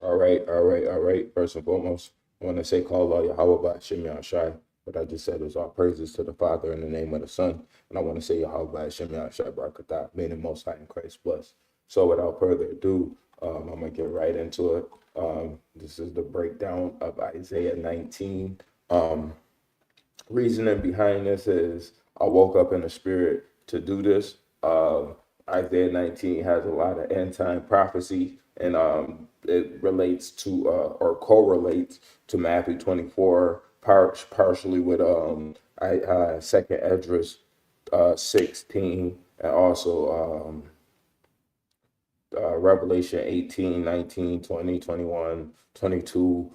All right. First and foremost, I want to say call Allah Yahweh by Shem Shai. What I just said was all praises to the Father in the name of the Son. And I want to say Yahweh by Shem Shai Barakatah, meaning most high in Christ bless. So without further ado, I'm gonna get right into it. This is the breakdown of Isaiah 19. Um, Reasoning behind this is I woke up in the spirit to do this. Isaiah 19 has a lot of end time prophecy, and it relates to or correlates to Matthew 24, partially with Second Esdras 16, and also Revelation 18, 19, 20, 21, 22.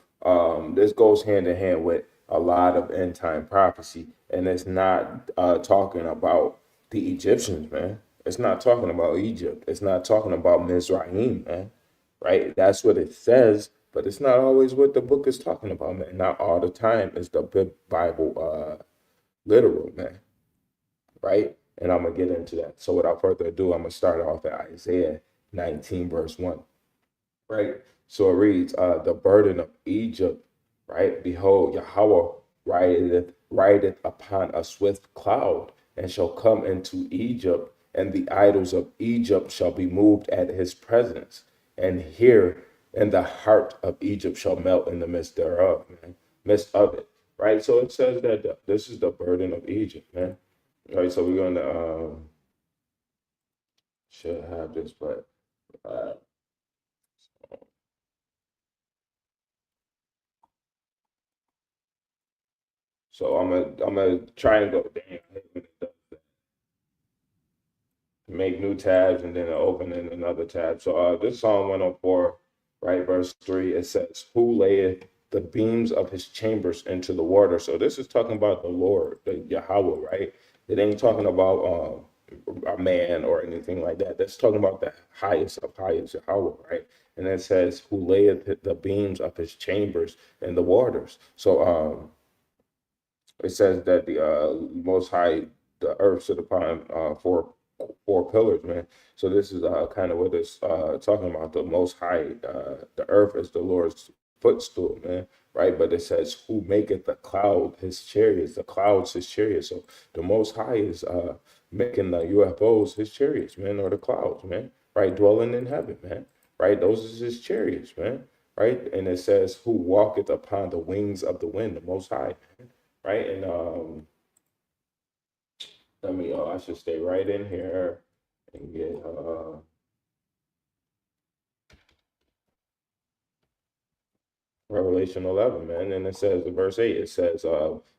This goes hand in hand with a lot of end time prophecy. And it's not talking about the Egyptians, man. It's not talking about Egypt. It's not talking about Mizraim, man. Right? That's what it says, but it's not always what the book is talking about, man. Not all the time is the Bible literal, man. Right? And I'm going to get into that. So without further ado, I'm going to start off at Isaiah 19, verse 1. Right? So it reads, the burden of Egypt, right? Behold, Yahweh rideth upon a swift cloud, and shall come into Egypt, and the idols of Egypt shall be moved at his presence. And here, and the heart of Egypt shall melt in the midst thereof, man. Midst of it. Right? So it says that this is the burden of Egypt, man. All right, so we're gonna should have this, but uh so I'm gonna try and go damn, make new tabs and then open in another tab. So this Psalm 104, right, verse 3, it says, Who layeth the beams of his chambers into the water? So this is talking about the Lord, the Yahweh, right? It ain't talking about a man or anything like that. That's talking about the highest of highest Yahweh, right? And it says, Who layeth the beams of his chambers in the waters? So it says that the most high, the earth stood upon four pillars, man. So this is kind of what it's talking about. The most high, the earth is the Lord's footstool, man. Right, but it says, "Who maketh the cloud his chariots? The clouds his chariots." So the Most High is making the UFOs his chariots, man, or the clouds, man. Right, dwelling in heaven, man. Right, those is his chariots, man. Right, and it says, "Who walketh upon the wings of the wind?" The Most High, man. Right, and let me, I should stay right in here and get Revelation 11, man. And it says, in verse 8, it says,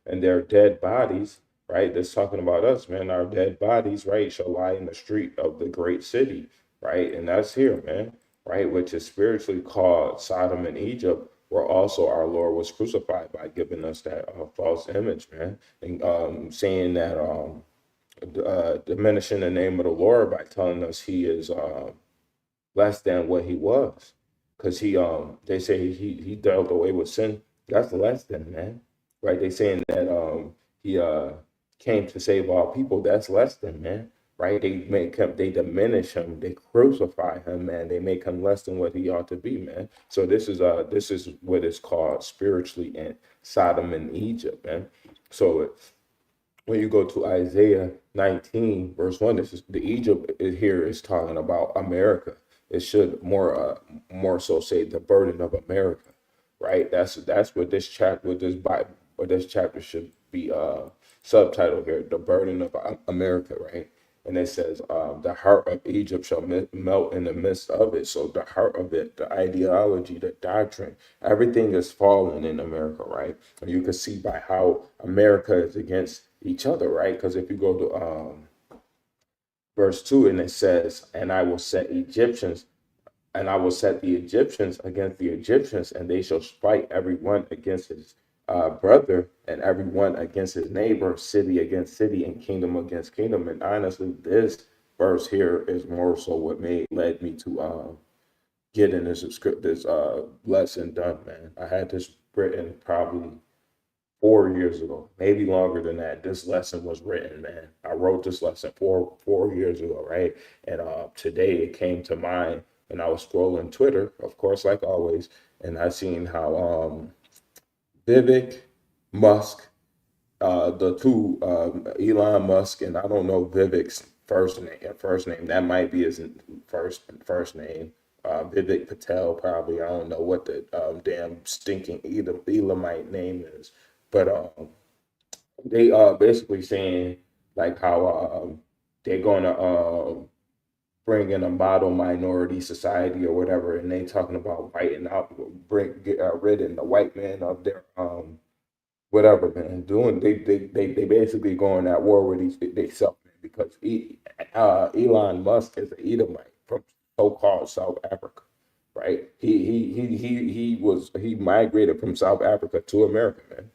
and their dead bodies, right? That's talking about us, man. Our dead bodies, right, shall lie in the street of the great city, right? And that's here, man, right? Which is spiritually called Sodom and Egypt, where also our Lord was crucified by giving us that false image, man. And saying that, diminishing the name of the Lord by telling us he is less than what he was. Cause they say he dealt away with sin. That's less than, man. Right? They saying that he came to save all people. That's less than, man. Right? They diminish him, they crucify him, man. They make him less than what he ought to be, man. So this is what is called spiritually in Sodom and Egypt, man. So when you go to Isaiah 19, verse 1, this is the Egypt here is talking about America. It should more so say the burden of America, right? That's what this chapter, what this Bible, what this chapter should be subtitled here, the burden of America, right? And it says, the heart of Egypt shall melt in the midst of it. So the heart of it, the ideology, the doctrine, everything is fallen in America, right? And you can see by how America is against each other, right? Because if you go to verse 2, and it says, and I will set the Egyptians against the Egyptians, and they shall fight every one against his brother, and every one against his neighbor, city against city, and kingdom against kingdom. And honestly, this verse here is more so what led me to getting this lesson done, man. I had this written probably 4 years ago, maybe longer than that. This lesson was written, man. I wrote this lesson four years ago, right? And today it came to mind and I was scrolling Twitter, of course, like always, and I seen how Vivek, Musk, the two, Elon Musk, and I don't know Vivek's first name. First name that might be his first name. Vivek Patel, probably. I don't know what the damn stinking Elamite name is, but they are basically saying like how they're gonna bring in a model minority society or whatever, and they talking about whiting out, get rid of the white man of their whatever, man. Doing they basically going at war with they self, man, because Elon Musk is an Edomite from so-called South Africa, right? He migrated from South Africa to America, man,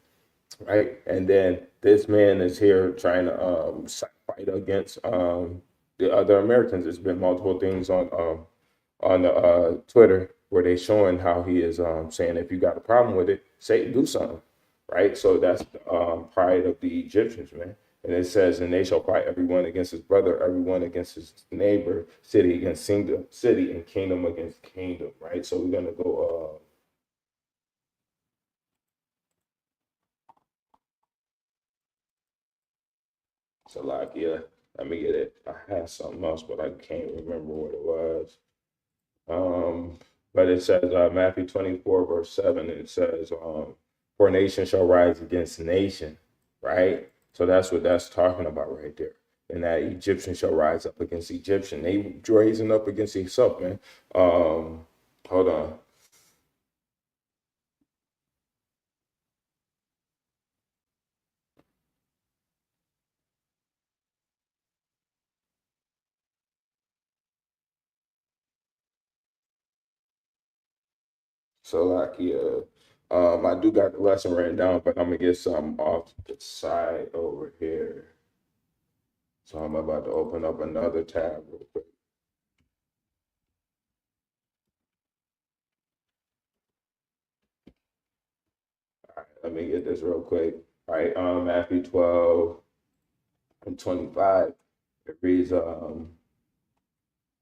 right? And then this man is here trying to fight against the other Americans. There's been multiple things on the Twitter where they showing how he is saying if you got a problem with it, say do something, right? So that's the pride of the Egyptians, man. And it says, and they shall fight everyone against his brother, everyone against his neighbor, city against city, and kingdom against kingdom, right? So we're gonna go. Salakia. Let me get it. I had something else, but I can't remember what it was. Um, but it says Matthew 24, verse 7, it says, for nation shall rise against nation, right? So that's what that's talking about right there. And that Egyptian shall rise up against Egyptian. They raising up against themselves, man. Hold on. Salakia. I do got the lesson written down, but I'm gonna get some off the side over here. So I'm about to open up another tab real quick. All right, let me get this real quick. All right, Matthew 12 and 25. It reads,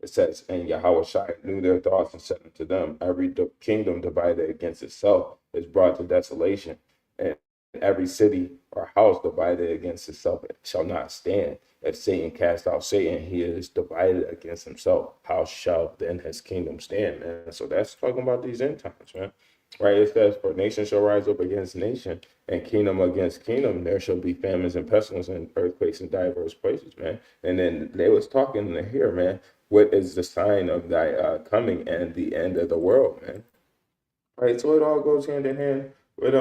it says, and Yahweh Shai knew their thoughts and said unto them, every kingdom divided against itself is brought to desolation, and every city or house divided against itself shall not stand. If Satan cast out Satan, he is divided against himself. How shall then his kingdom stand, man? So that's talking about these end times, man. Right? It says, for nation shall rise up against nation, and kingdom against kingdom. There shall be famines and pestilence and earthquakes in diverse places, man. And then they was talking in here, man. What is the sign of thy coming and the end of the world, man? Right. So it all goes hand in hand with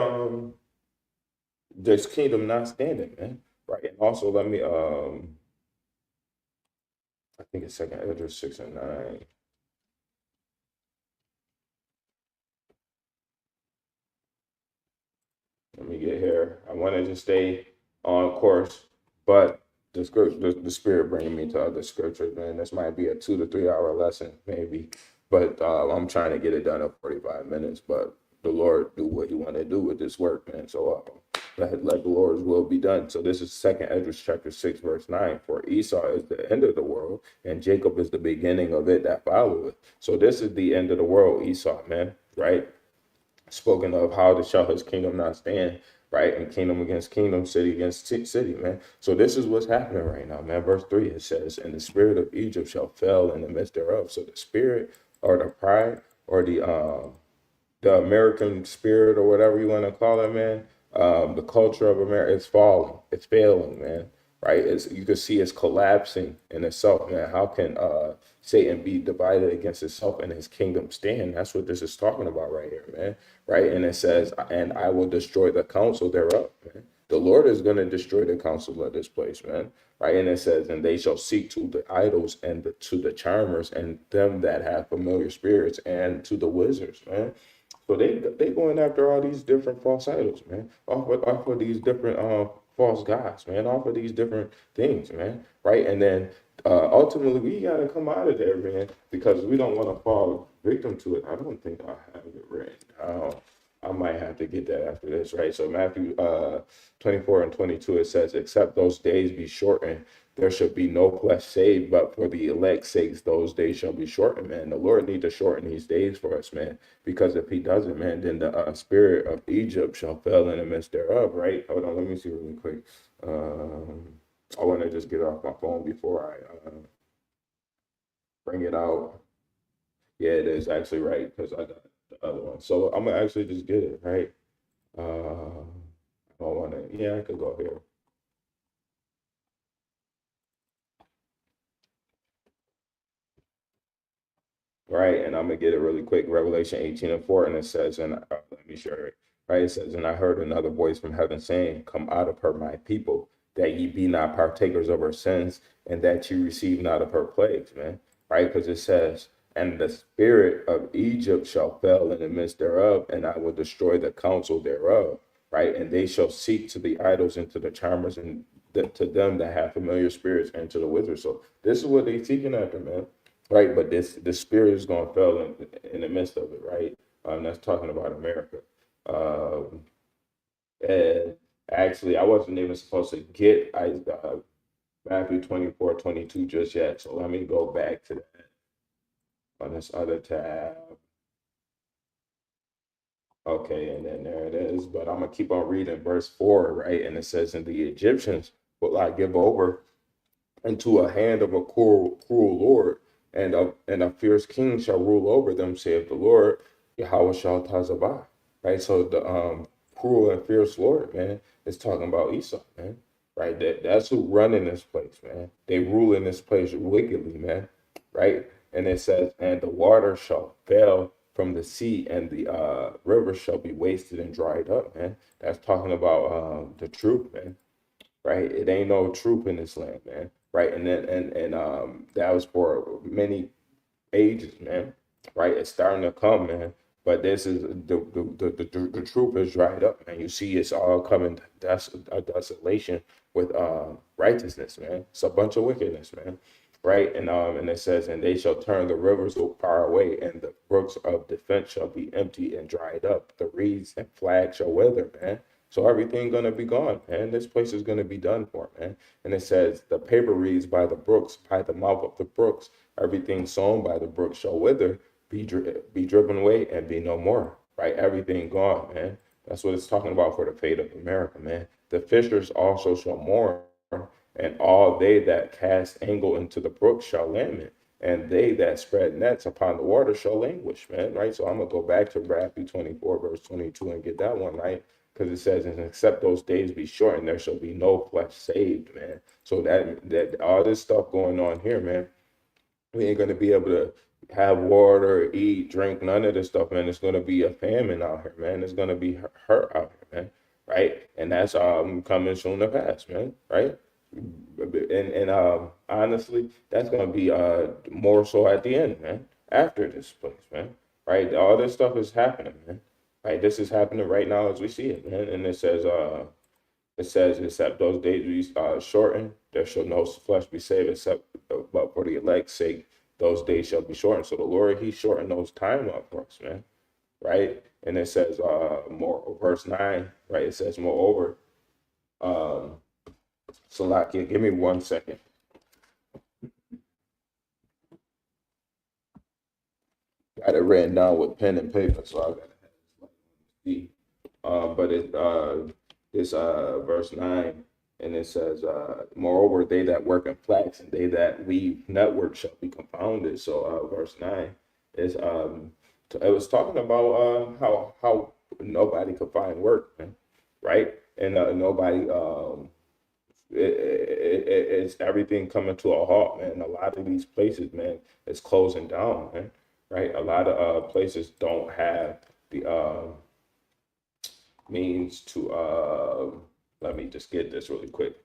this kingdom not standing, man. Right. And also let me I think it's second Ezra 6 and 9. Let me get here. I wanted to stay on course, but the scripture, the spirit bringing me to other scriptures, man. This might be a 2 to 3 hour lesson, maybe, but I'm trying to get it done in 45 minutes. But the Lord do what He want to do with this work, man. So let the Lord's will be done. So this is Second Ezra chapter 6, verse 9. For Esau is the end of the world, and Jacob is the beginning of it that followeth. So this is the end of the world, Esau, man. Right? Spoken of how shall his kingdom not stand, right? And kingdom against kingdom, city against city, man. So this is what's happening right now, man. Verse 3, it says, and the spirit of Egypt shall fail in the midst thereof. So the spirit or the pride or the American spirit or whatever you want to call it, man. The culture of America is falling. It's failing, man. Right? You can see it's collapsing in itself, man. How can Satan be divided against himself and his kingdom stand? That's what this is talking about right here, man. Right? And it says, and I will destroy the counsel thereof, man. The Lord is going to destroy the counsel of this place, man. Right? And it says, and they shall seek to the idols and to the charmers and them that have familiar spirits and to the wizards, man. So they going after all these different false idols, man. Off of these different false gods, man. Off of these different things, man. Right? And then ultimately we gotta come out of there, man, because we don't want to fall victim to it. I don't think I have it written down. I might have to get that after this, right? So Matthew 24 and 22, it says, except those days be shortened, there shall be no flesh saved, but for the elect's sakes, those days shall be shortened, man. The Lord need to shorten these days for us, man, because if he doesn't, man, then the spirit of Egypt shall fail in the midst thereof, right? Hold on, let me see really quick. I want to just get off my phone before I bring it out. Yeah, it is actually right because I got the other one. So I'm gonna actually just get it, right? I don't want to, yeah, I could go here. Right, and I'm gonna get it really quick. Revelation 18 and 4, and it says, and let me share it. Right, it says, and I heard another voice from heaven saying, come out of her, my people, that ye be not partakers of her sins, and that ye receive not of her plagues, man. Right, because it says, and the spirit of Egypt shall fail in the midst thereof, and I will destroy the counsel thereof. Right, and they shall seek to the idols and to the charmers and to them that have familiar spirits and to the wizards. So this is what they seeking after, man, right? But the spirit is going to fail in the midst of it, right? That's talking about America. Um, and actually, I wasn't even supposed to get Matthew 24:22 just yet. So let me go back to that on this other tab. Okay, and then there it is. But I'm going to keep on reading verse 4, right? And it says, and the Egyptians will I give over into a hand of a cruel Lord, and a fierce king shall rule over them, saith the Lord, Yahweh shall Tazabah. Right? So the cruel and fierce Lord, man, is talking about Esau, man. Right? That's who run in this place, man. They rule in this place wickedly, man. Right? And it says, and the water shall fail from the sea, and the river shall be wasted and dried up, man. That's talking about the truth, man, right? It ain't no truth in this land, man, right? And then that was for many ages, man, right? It's starting to come, man. But this is the truth is dried up, man. You see, it's all coming desolation with righteousness, man. It's a bunch of wickedness, man, right? And it says, and they shall turn the rivers far away, and the brooks of defense shall be empty and dried up. The reeds and flags shall wither, man. So everything gonna be gone, man. This place is gonna be done for, man. And it says, the paper reeds by the brooks, by the mouth of the brooks, everything sown by the brook shall wither, be driven away, and be no more. Right? Everything gone, man. That's what it's talking about for the fate of America, man. The fishers also shall mourn, and all they that cast angle into the brook shall lament, and they that spread nets upon the water shall languish, man. Right? So I'm gonna go back to Matthew 24, verse 22, and get that one right. Because it says, and except those days be shortened, there shall be no flesh saved, man. So that all this stuff going on here, man, we ain't gonna be able to have water, eat, drink, none of this stuff, man. It's gonna be a famine out here, man. It's gonna be hurt out here, man. Right? And that's coming soon to pass, man. Right? And honestly, that's gonna be more so at the end, man. After this place, man. Right? All this stuff is happening, man. Right? This is happening right now as we see it, man. And it says, except those days be shortened, there shall no flesh be saved, except but for the elect's sake, those days shall be shortened. So the Lord, He shortened those time up for us, man. Right? And it says, more verse 9, right? It says, moreover, Salakia, give me 1 second. Got it written down with pen and paper, so I gotta see. But it's verse 9, and it says, moreover, they that work in flax and they that weave network shall be confounded. So verse 9 is it was talking about how nobody could find work, man, right? And nobody it's everything coming to a halt, man. A lot of these places, man, it's closing down, man. Right? A lot of places don't have the means to let me just get this really quick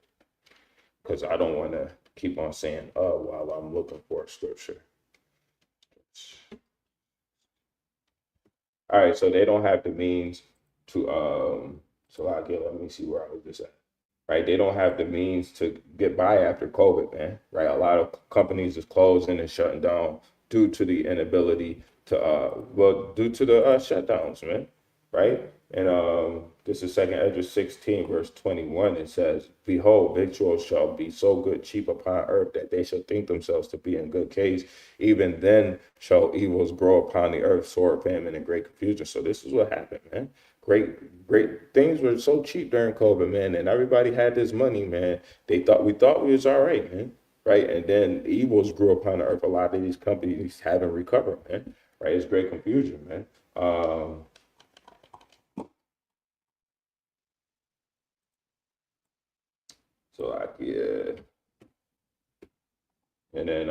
because I don't want to keep on saying while I'm looking for a scripture. All right, so they don't have the means to so I get let me see where I was just at. Right, they don't have the means to get by after COVID, man. Right, a lot of companies is closing and shutting down due to the inability to due to the shutdowns, man. right? And this is second Esdras 16, verse 21. It says, Behold, victuals shall be so good cheap upon earth that they shall think themselves to be in good case. Even then shall evils grow upon the earth, sore famine and great confusion. So this is what happened, man. Great things were so cheap during COVID, man, and everybody had this money, man. We thought we was all right, man. Right. And then evils grew upon the earth. A lot of these companies haven't recovered, man. Right. It's great confusion, man. So like, yeah. And then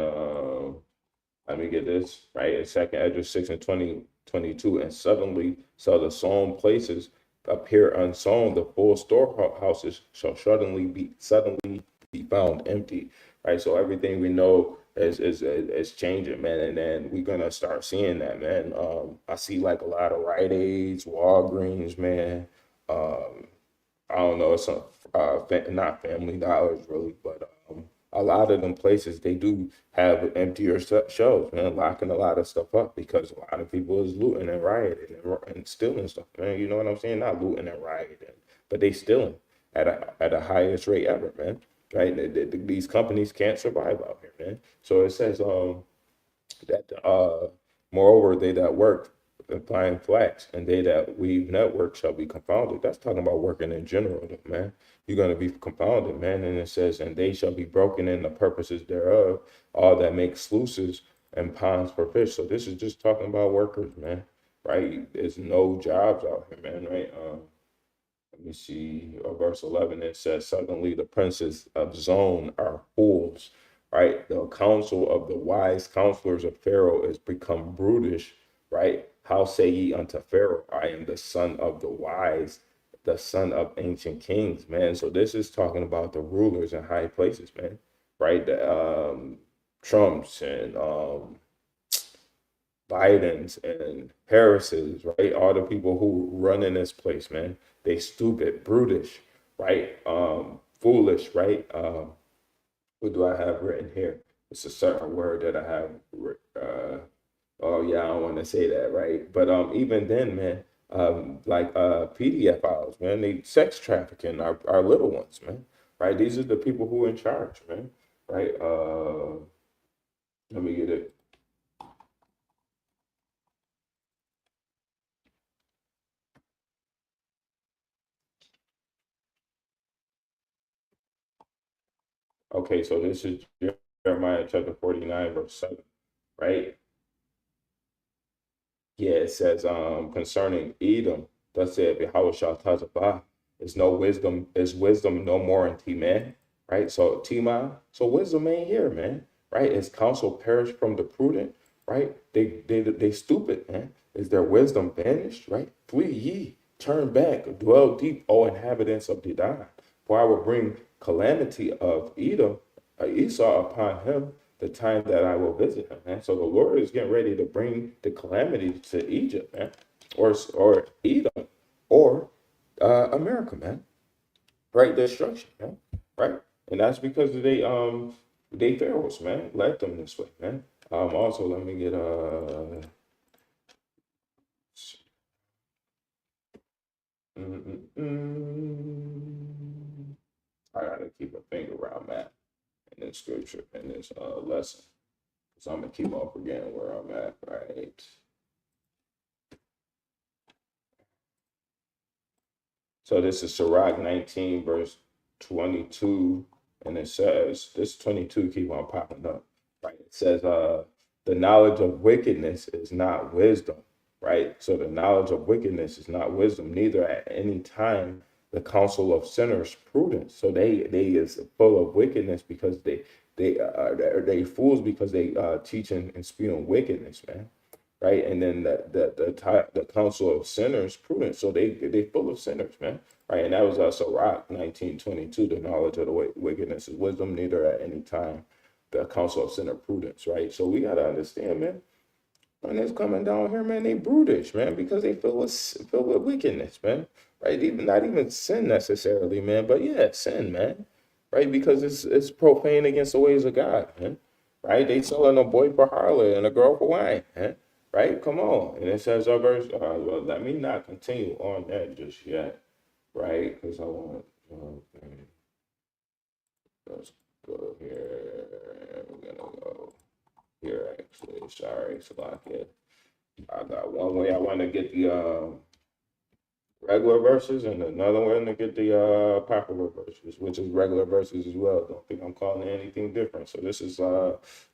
let me get this right. In second Esdras 6 and 2022, and suddenly shall the sown places appear unsown, the full storehouses shall suddenly be found empty. Right. So everything we know is changing, man. And then we're gonna start seeing that, man. I see like a lot of Rite Aids, Walgreens, man. Um, I don't know, it's some not Family Dollars really, but a lot of them places they do have emptier shelves, man, locking a lot of stuff up because a lot of people is looting and rioting and stealing stuff, man. You know what I'm saying? Not looting and rioting, but they stealing at a highest rate ever, man. Right? These companies can't survive out here, man. So it says that moreover they that work applying flax and they that weave network shall be confounded. That's talking about working in general, man. You're going to be confounded, man. And it says, and they shall be broken in the purposes thereof, all that make sluices and ponds for fish. So this is just talking about workers, man. Right? There's no jobs out here, man. Right? Let me see, verse 11, it says, suddenly the princes of Zon are fools, right? The counsel of the wise counselors of Pharaoh is become brutish, right? How say ye unto Pharaoh, I am the son of the wise, the son of ancient kings, man. So this is talking about the rulers in high places, man, right? The Trumps and Bidens and Harris's, right? All the people who run in this place, man. They stupid, brutish, right? Foolish, right? What do I have written here? It's a certain word that I have. Oh yeah, I don't want to say that, right? But even then, man, like PDF files, man, they sex trafficking our little ones, man. Right? These are the people who are in charge, man. Right? Let me get it. Okay, so this is Jeremiah chapter 49, verse 7, right? Yeah, it says concerning Edom, thus said Yahweh Tazabah, is wisdom no more in T-Man, right? So T-Man, so wisdom ain't here, man, right? Is counsel perished from the prudent, right? They stupid, man. Is their wisdom vanished, right? Flee ye, turn back, dwell deep, O inhabitants of Dedan. For I will bring calamity of Edom, Esau upon him, the time that I will visit him, man. So the Lord is getting ready to bring the calamity to Egypt, man, or Edom, or America, man. Right, destruction, man. Right, and that's because they pharaohs, man, led them this way, man. Also, let me get mm, mm, mm. I gotta keep a finger where I'm at in this scripture in this lesson. So I'm gonna keep on forgetting where I'm at, right? So this is Sirach 19, verse 22, and it says, this 22 keep on popping up, right? It says, the knowledge of wickedness is not wisdom, right? So the knowledge of wickedness is not wisdom, neither at any time the counsel of sinners prudence. So they is full of wickedness because they fools because they teach and spewing wickedness, man, right? And then the counsel of sinners prudence. So they full of sinners, man, right? And that was Sirach 19:22. The knowledge of the wickedness is wisdom, neither at any time the counsel of sinner prudence, right? So we gotta understand, man. When it's coming down here, man, they brutish, man, because they filled with wickedness, man. Right? Even not even sin necessarily, man, but yeah, sin, man. Right? Because it's profane against the ways of God, man. Right? They selling a boy for harlot and a girl for wine, man. right? Come on. And it says, well, let me not continue on that just yet, right? Because I want, okay, let's go here. We're going to go here, actually. Sorry, Salakia. I got one way I want to get the regular verses and another one to get the popular verses, which is regular verses as well. Don't think I'm calling it anything different. So this is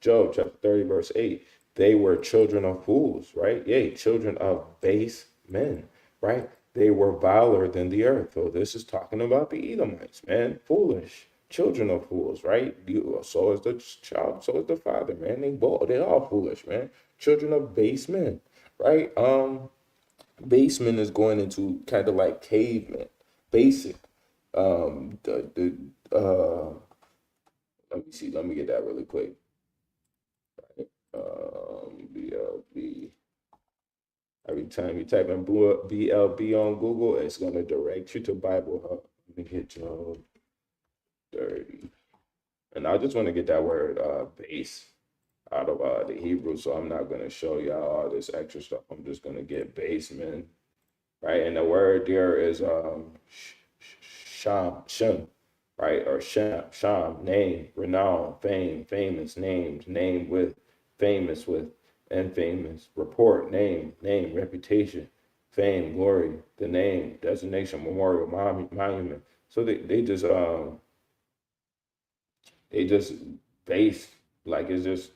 Job chapter 30, verse 8. They were children of fools, right? Yea, children of base men, right? They were viler than the earth. So this is talking about the Edomites, man. Foolish. Children of fools, right? So is the child, so is the father, man. They all foolish, man. Children of base men, right? Basement is going into kind of like caveman, basic. Let me see. Let me get that really quick. BLB. Every time you type in BLB on Google, it's gonna direct you to Bible Hub. Let me get Job 30, and I just want to get that word base out of the Hebrew, so I'm not gonna show y'all all this extra stuff. I'm just gonna get basement. Right? And the word there is sham, right? Or sham, name, renown, fame, famous, named, name with, famous with, infamous, report, name, reputation, fame, glory, the name, designation, memorial, monument. So they just base, like it's just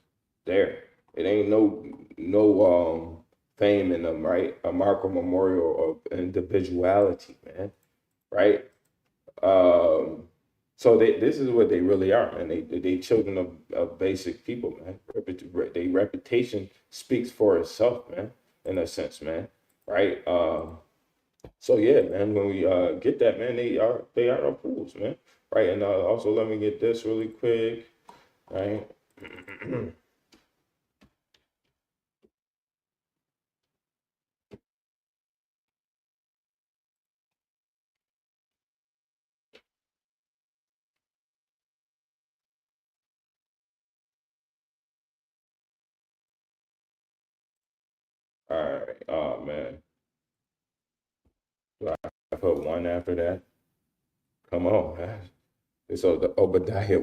there. It ain't no fame in them, right? A mark or memorial of individuality, man, right? Um, so this is what they really are, man. They children of basic people, man. Their reputation speaks for itself, man, in a sense, man, right? So yeah, man, when we get that, man, they are the fools, man, right? And also let me get this really quick, right? All right. Oh man. Do I put one after that? Come on, man. So the Obadiah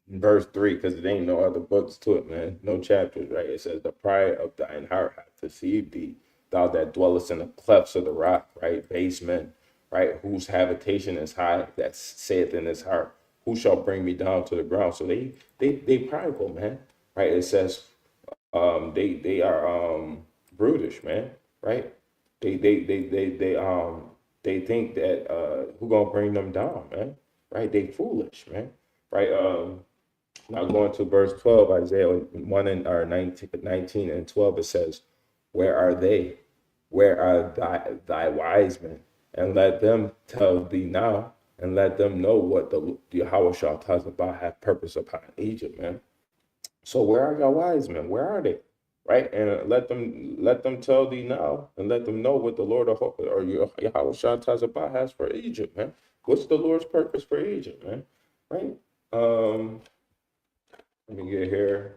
verse 3, because there ain't no other books to it, man. No chapters, right? It says, the pride of thine heart hath deceived thee, thou that dwellest in the clefts of the rock, right? Base men, right? Whose habitation is high, that saith in his heart, who shall bring me down to the ground? So they prideful, man. Right? It says they are brutish, man, right? They think that who gonna bring them down, man, right? They foolish, man, right? Now going to verse 12, Isaiah 1 and or 19 and 12, it says, where are they? Where are thy wise men? And let them tell thee now, and let them know what the Yahweh Shah Tazabah have purpose upon Egypt, man. So where are your wise men? Where are they? Right? And let them tell thee now, and let them know what the Lord of or Yahweh Shah Tazabah has for Egypt, man. What's the Lord's purpose for Egypt, man? Right? Let me get here.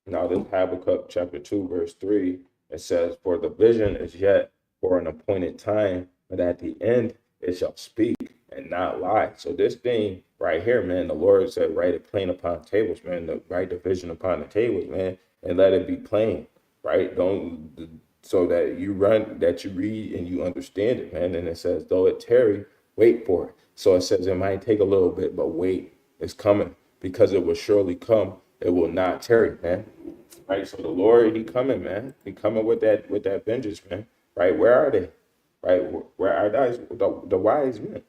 Now this Habakkuk chapter 2, verse 3, it says, for the vision is yet for an appointed time, but at the end it shall speak and not lie. So this thing right here, man, the Lord said, write it plain upon tables, man. Write the vision upon the tables, man, and let it be plain, right? Don't so that you read and you understand it, man. And it says, though it tarry, wait for it. So it says it might take a little bit, but wait, it's coming because it will surely come. It will not tarry, man. Right. So the Lord, he coming, man. He coming with that vengeance, man. Right. Where are they? Right. Where are the wise men?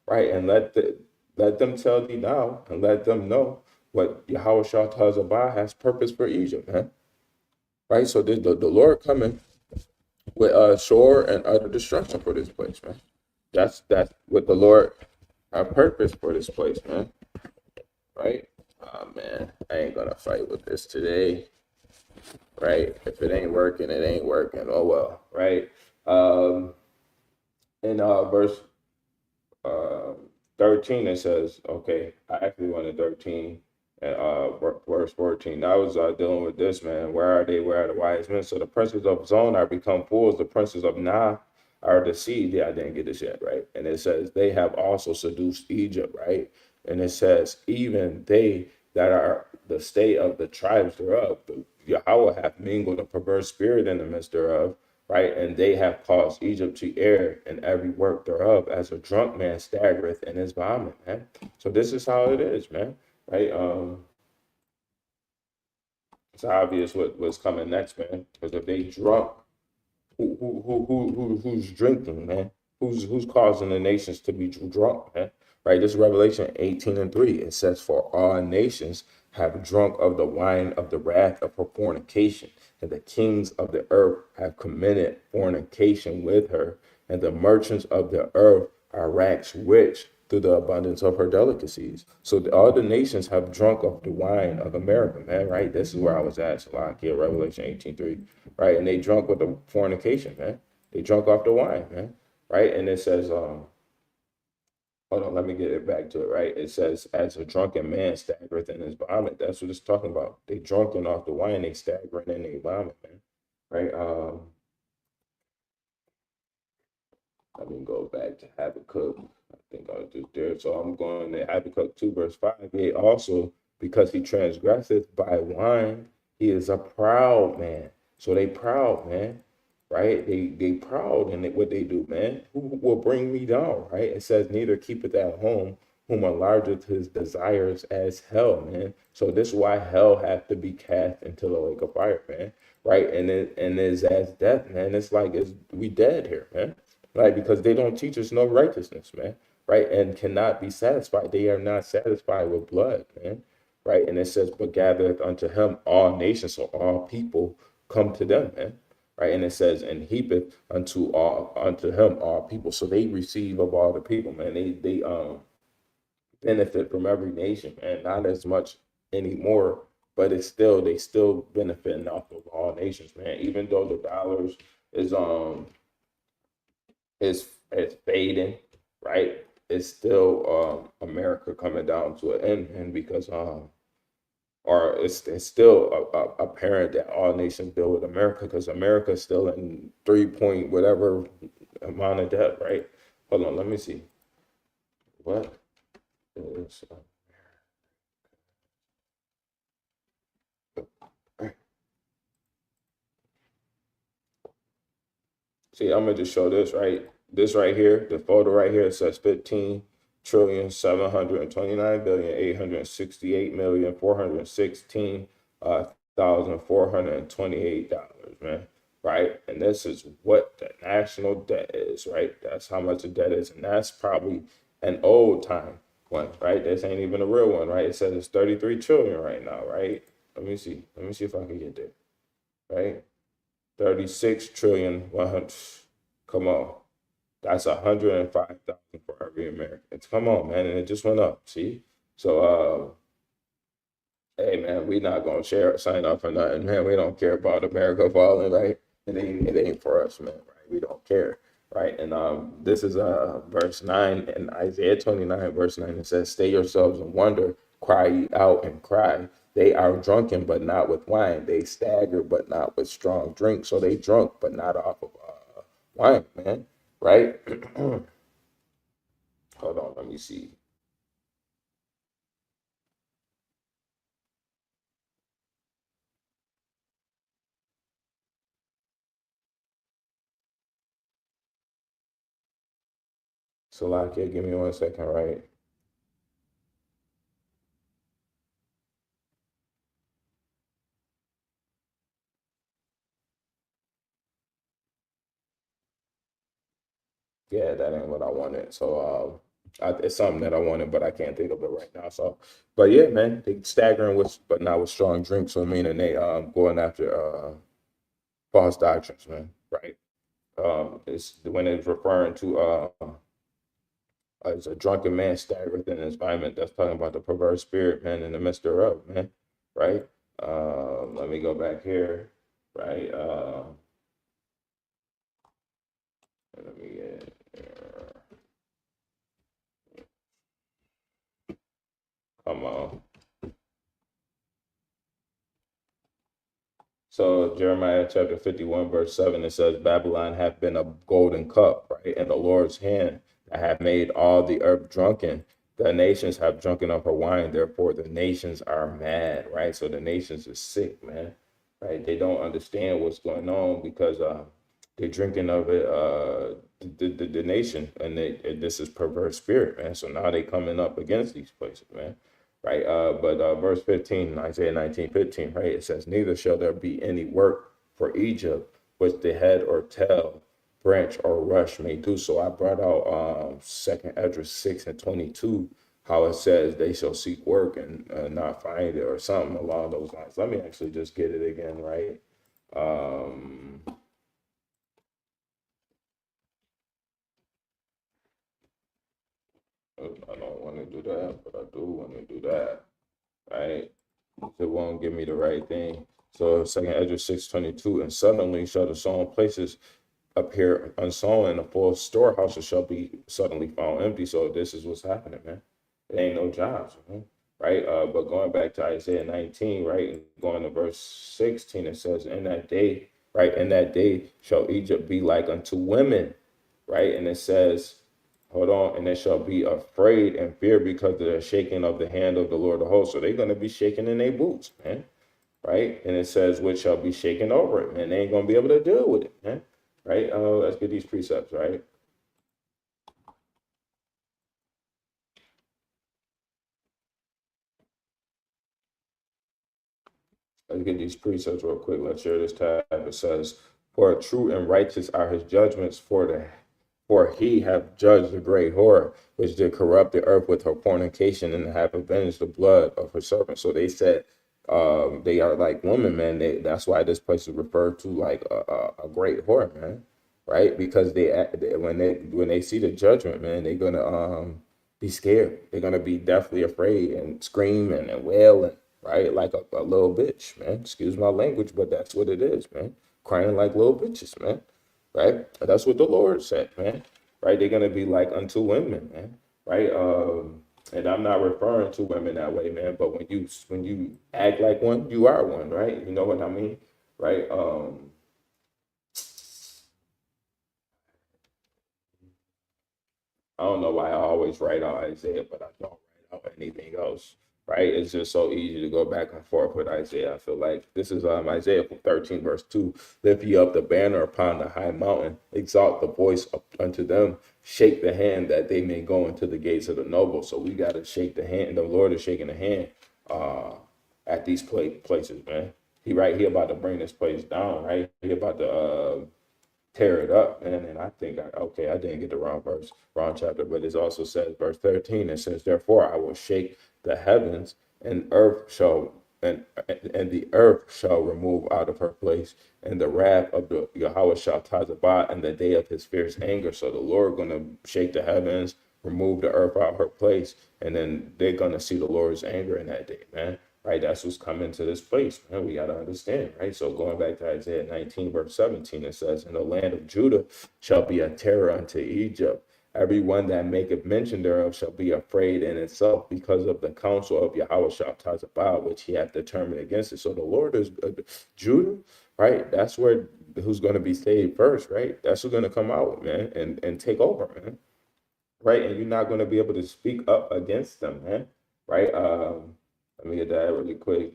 Right. And let them tell thee now, and let them know what Yahweh Shah Tazabah has purpose for Egypt, man. Right. So the Lord coming with sure and utter destruction for this place, man. That's what the Lord have purpose for this place, man. Right. Oh man, I ain't gonna fight with this today. Right? If it ain't working, it ain't working. Oh well, right? In verse uh, 13, it says, okay, I actually wanted 13. And verse 14, I was dealing with this, man. Where are they? Where are the wise men? So the princes of Zon are become fools. The princes of Nah are deceived. Yeah, I didn't get this yet, right? And it says they have also seduced Egypt, right? And it says even they that are the state of the tribes thereof, the Yahweh hath mingled a perverse spirit in the midst thereof, right? And they have caused Egypt to err in every work thereof, as a drunk man staggereth in his vomit, man. So this is how it is, man, right? It's obvious what's coming next, man. Because if they drunk, who's drinking, man? Who's causing the nations to be drunk, man? Right. This is Revelation 18:3. It says, "For all nations have drunk of the wine of the wrath of her fornication, and the kings of the earth have committed fornication with her, and the merchants of the earth are waxed rich through the abundance of her delicacies." So all the nations have drunk of the wine of America, man, right? This is where I was at, Salak, here, Revelation 18:3, right? And they drunk with the fornication, man. They drunk off the wine, man, right? And it says, hold on, let me get it back to it, right? It says, as a drunken man staggereth in his vomit. That's what it's talking about. They drunken off the wine, they staggering in their vomit, man, right? Let me go back to Habakkuk. I think I was just there. So I'm going to Habakkuk 2, verse 5. Yea, also, because he transgresseth by wine, he is a proud man. So they proud, man, right? They proud in what they do, man. Who will bring me down, right? It says, neither keepeth at home whom enlargeth his desires as hell, man. So this is why hell have to be cast into the lake of fire, man, right? And it's as death, man. It's like we dead here, man, right? Because they don't teach us no righteousness, man, right? And cannot be satisfied. They are not satisfied with blood, man, right? And it says, but gathereth unto him all nations, so all people come to them, man, right? And it says, and heapeth unto him all people. So they receive of all the people, man. They benefit from every nation, man. Not as much anymore, but it's still they still benefiting off of all nations, man. Even though the dollars is is fading, right? It's still America coming down to an end, and because or it's still apparent that all nations deal with America because America is still in 3 point whatever amount of debt, right? Hold on, let me see. What is see, I'm gonna just show this, right? This right here, the photo right here, it says 15,729,868,416 $1,428, man. Right? And this is what the national debt is, right? That's how much the debt is. And that's probably an old time one, right? This ain't even a real one, right? It says it's 33 trillion right now, right? Let me see. Let me see if I can get there. Right? 36 trillion 100. Come on. That's 105,000 for every American. Come on, man. And it just went up. See? So hey man, we not gonna sign up for nothing, man. We don't care about America falling, right? It ain't for us, man, right? We don't care, right? And this is verse 9 in Isaiah 29, verse 9. It says, stay yourselves and wonder, cry ye out and cry. They are drunken, but not with wine. They stagger, but not with strong drink. So they drunk, but not off of wine, man, right? Hold on, let me see. So like, yeah, give me 1 second, right? Yeah, that ain't what I wanted. So it's something that I wanted, but I can't think of it right now. So, but yeah, man, they staggering with, but not with strong drinks. So meaning they going after false doctrines, man. Right? It's when it's referring to as a drunken man staggereth in his environment. That's talking about the perverse spirit, man, in the midst thereof, man. Right? Let me go back here. Right? Let me get. Come on. So Jeremiah chapter 51, verse 7, it says, Babylon hath been a golden cup, right, in the Lord's hand, that hath made all the earth drunken. The nations have drunken of her wine, therefore the nations are mad, right? So the nations is sick, man, right? They don't understand what's going on because they're drinking of it, the nation, and this is perverse spirit, man. So now they coming up against these places, man, right? But verse 15, Isaiah 19:15, right? It says, neither shall there be any work for Egypt, which the head or tail, branch or rush may do. So I brought out Second Esdras 6:22, how it says they shall seek work and not find it, or something along those lines. Let me actually just get it again, right? I don't want to do that, but I do want to do that, right? It won't give me the right thing. So Second Esdras 6:22, and suddenly shall the sown places appear unsown, and the full storehouses shall be suddenly found empty. So this is what's happening, man. It ain't no jobs, man. Right? But going back to Isaiah 19, right, and going to verse 16, it says, in that day, right, in that day shall Egypt be like unto women, right? And it says, hold on, and they shall be afraid and fear because of the shaking of the hand of the Lord of hosts. So they're going to be shaking in their boots, man, right? And it says, which shall be shaken over it, man. They ain't going to be able to deal with it, man, right? Let's get these precepts, right? Let's get these precepts real quick. Let's share this tab. It says, for true and righteous are his judgments, for he hath judged the great whore, which did corrupt the earth with her fornication, and have avenged the blood of her servants. So they said they are like women, man. That's why this place is referred to like a great whore, man. Right? Because when they see the judgment, man, they're gonna be scared. They're gonna be deathly afraid and screaming and wailing, right? Like a little bitch, man. Excuse my language, but that's what it is, man. Crying like little bitches, man. Right? That's what the Lord said, man. Right? They're gonna be like unto women, man. Right? And I'm not referring to women that way, man. But when you act like one, you are one, right? You know what I mean, right? I don't know why I always write out Isaiah, but I don't write out anything else. Right? It's just so easy to go back and forth with Isaiah. I feel like this is Isaiah 13, verse 2. Lift ye up the banner upon the high mountain, exalt the voice up unto them, shake the hand that they may go into the gates of the noble. So we got to shake the hand. The Lord is shaking the hand at these places, man. He about to bring this place down, right? He about to tear it up, man. And I think, okay, I didn't get the wrong verse, wrong chapter, but it also says, verse 13, it says, therefore I will shake the heavens, and earth shall, and the earth shall remove out of her place, and the wrath of the Yahweh shall tazabah in the day of his fierce anger. So the Lord going to shake the heavens, remove the earth out of her place, and then they're going to see the Lord's anger in that day, man. Right, that's what's coming to this place, man. We got to understand, right? So going back to Isaiah 19, verse 17, it says, and the land of Judah shall be a terror unto Egypt. Everyone that maketh mention thereof shall be afraid in itself because of the counsel of Yahweh shall Tazabah, which he hath determined against it. So the Lord is Judah, right? That's where who's going to be saved first, right? That's who's going to come out, man, and take over, man. Right? And you're not going to be able to speak up against them, man. Right? Let me get that really quick.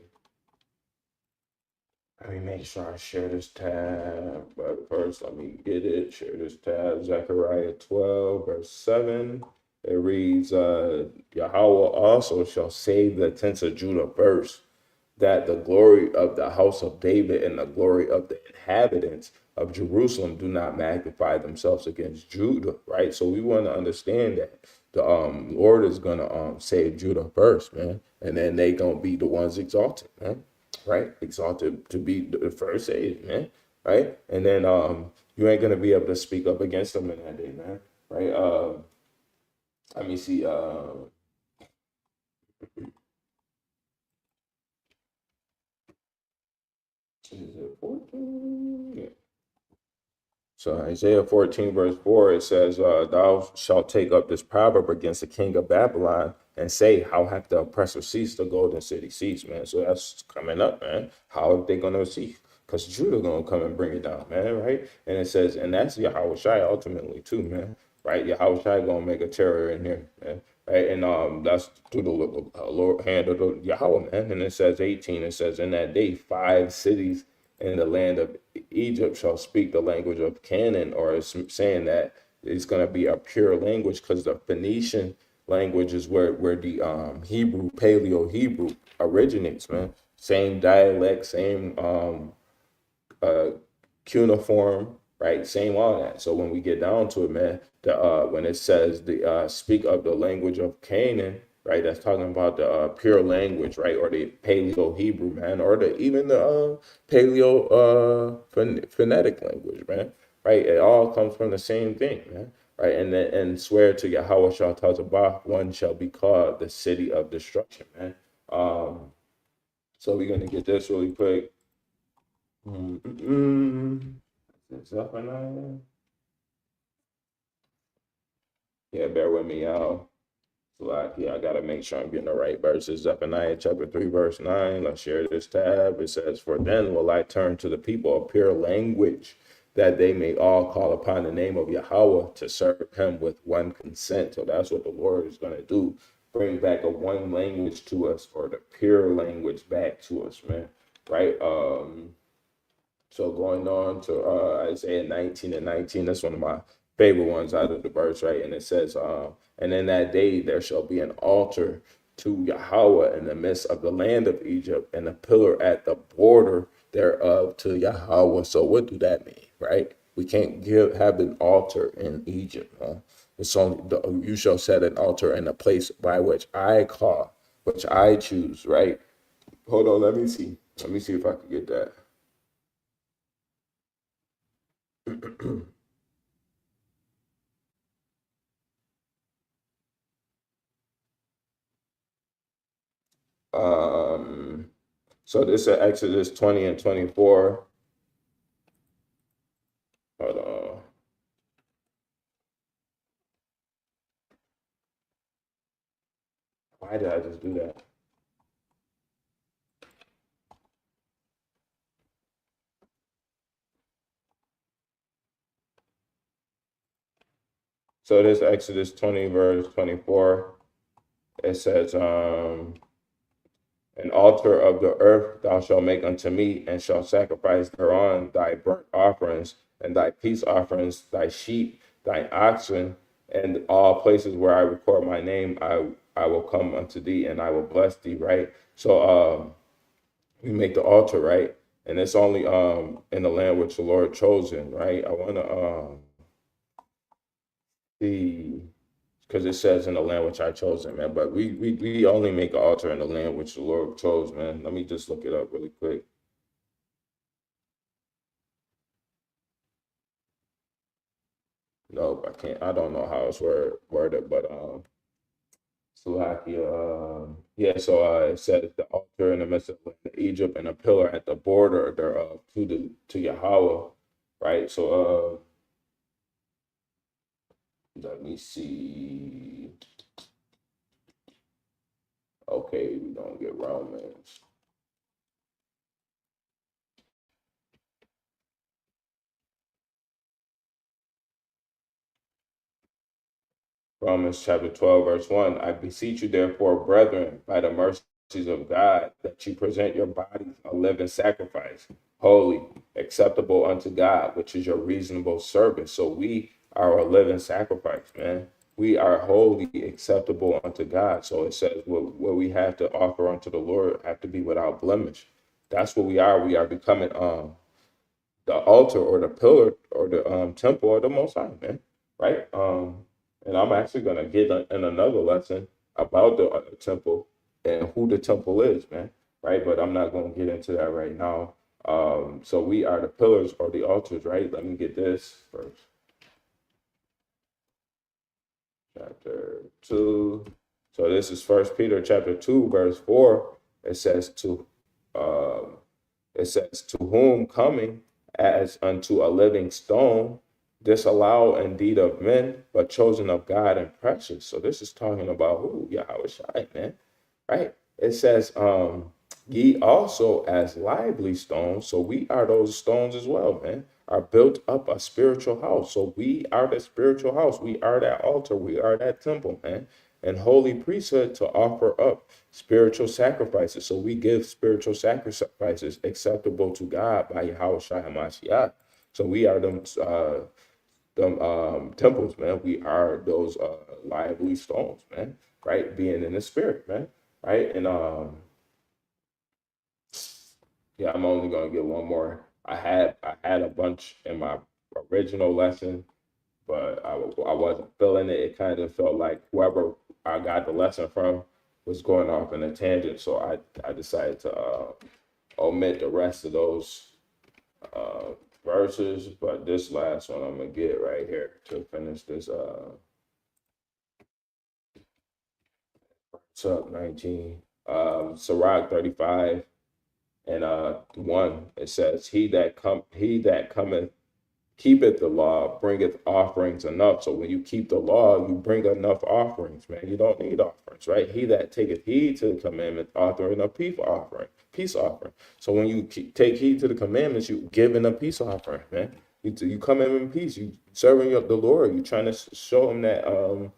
Let me make sure I share this tab. But first, let me get it. Share this tab. Zechariah 12, verse 7. It reads, Yahweh also shall save the tents of Judah first, that the glory of the house of David and the glory of the inhabitants of Jerusalem do not magnify themselves against Judah, right? So we want to understand that the Lord is gonna save Judah first, man, and then they gonna be the ones exalted, man, right? Exalted to be the first saved, man, right? And then you ain't gonna be able to speak up against them in that day, man, right? Let me see. Is it 14? Yeah. So Isaiah 14, verse 4, it says, thou shalt take up this proverb against the king of Babylon and say, how hath the oppressor ceased, the golden city ceased, man? So that's coming up, man. How are they going to cease? because Judah gonna come and bring it down, man, right? And it says, and that's Yahweh Shai ultimately too, man, right? Yahweh Shai gonna make a terror in here, man, right? And that's through the Lord hand of the Yahweh, man. And it says 18, it says, in that day, 5 cities in the land of Egypt shall speak the language of Canaan, or it's saying that it's gonna be a pure language because the Phoenician language is where the Hebrew, Paleo Hebrew originates, man. Same dialect, same cuneiform, right? Same all that. So when we get down to it, man, when it says the speak of the language of Canaan, right? That's talking about the pure language, right? Or the Paleo Hebrew, man, or even the Paleo phonetic language, man. Right? It all comes from the same thing, man. Right? And then and swear to Yahweh Shah Tazabah, one shall be called the city of destruction, man. So we're gonna get this really quick. Zephaniah. Yeah, bear with me, y'all. Like, yeah, I gotta make sure I'm getting the right verses. Zephaniah chapter 3, verse 9. Let's share this tab. It says, for then will I turn to the people a pure language, that they may all call upon the name of Yahweh to serve him with one consent. So that's what the Lord is gonna do. Bring back a one language to us, or the pure language back to us, man. Right? So going on to Isaiah 19 and 19, that's one of my favorite ones out of the verse, right? And it says, and in that day there shall be an altar to Yahweh in the midst of the land of Egypt, and a pillar at the border thereof to Yahweh. So what do that mean, right? We can't have an altar in Egypt. Huh? It's only you shall set an altar in a place by which I call, which I choose, right? Hold on, let me see. Let me see if I can get that. So this is Exodus 20 and 24. Hold on. Why did I just do that? So this Exodus 20, verse 24. It says, an altar of the earth thou shalt make unto me, and shalt sacrifice thereon thy burnt offerings and thy peace offerings, thy sheep, thy oxen, and all places where I record my name, I will come unto thee, and I will bless thee, right? So we make the altar, right? And it's only in the land which the Lord chosen, right? I wanna see, because it says in the land which I chosen, man. But we only make an altar in the land which the Lord chose, man. Let me just look it up really quick. Nope, I can't. I don't know how it's worded, but Slovakia, yeah. So it says the altar in the midst of Egypt, and a pillar at the border thereof to Yahweh, right? So let me see. Okay, we don't get Romans. Romans chapter 12, verse 1. I beseech you, therefore, brethren, by the mercies of God, that you present your bodies a living sacrifice, holy, acceptable unto God, which is your reasonable service. So we are a living sacrifice, man. We are holy, acceptable unto God. So it says what we have to offer unto the Lord have to be without blemish. That's what we are. We are becoming the altar or the pillar or the temple of the Most High, man. Right? And I'm actually gonna get in another lesson about the temple and who the temple is, man. Right? But I'm not gonna get into that right now. So we are the pillars or the altars, right? Let me get this first. Chapter 2. So this is First Peter chapter 2, verse 4. It says to whom coming as unto a living stone, disallowed indeed of men, but chosen of God and precious. So this is talking about who? Yahweh Shai, man. Right? It says, Ye also as lively stones, so we are those stones as well, man, are built up a spiritual house. So we are the spiritual house. We are that altar. We are that temple, man. And holy priesthood to offer up spiritual sacrifices. So we give spiritual sacrifices acceptable to God by Yahweh Shai HaMashiach. So we are them temples, man. We are those lively stones, man. Right, being in the spirit, man. Right, and yeah, I'm only gonna get one more. I had a bunch in my original lesson, but I wasn't feeling it. It kind of felt like whoever I got the lesson from was going off in a tangent, so I decided to omit the rest of those uh, verses. But this last one I'm gonna get right here to finish this. What's up, 19? Sirach 35 and 1. It says, he that cometh keepeth the law, bringeth offerings enough. So when you keep the law, you bring enough offerings, man. You don't need offerings, right? He that taketh heed to the commandment, offering a peace offering. So when you take heed to the commandments, you giving a peace offering, man. You come in peace. You serving the Lord. You trying to show him that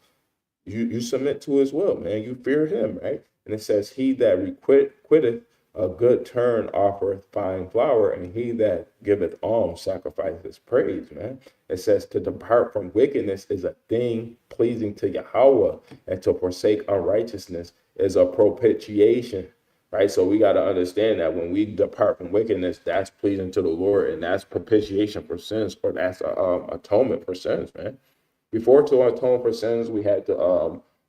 you submit to his will, man. You fear him, right? And it says, he that quitteth a good turn offereth fine flour, and he that giveth alms sacrifices praise, man. It says to depart from wickedness is a thing pleasing to Yahweh, and to forsake unrighteousness is a propitiation, right? So we got to understand that when we depart from wickedness, that's pleasing to the Lord, and that's propitiation for sins, or that's atonement for sins, man. Before, to atone for sins, we had to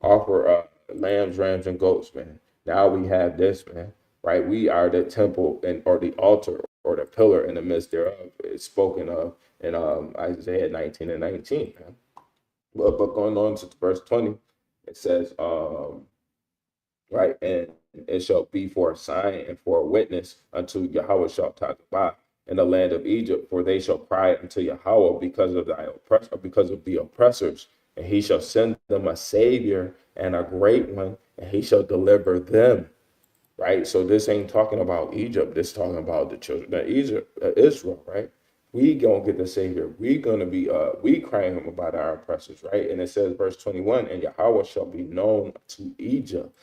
offer lambs, rams, and goats, man. Now we have this, man. Right? We are the temple and or the altar or the pillar in the midst thereof. It's spoken of in Isaiah 19 and 19, man. But going on to verse 20, it says, right, and it shall be for a sign and for a witness unto Yahweh shall Tazabah in the land of Egypt, for they shall cry unto Yahweh because of the oppressors, and he shall send them a savior and a great one, and he shall deliver them. Right. So this ain't talking about Egypt. This talking about the children of Israel. Right. We gonna get the savior. We gonna be we crying him about our oppressors. Right. And it says verse 21, and Yahweh shall be known to Egypt.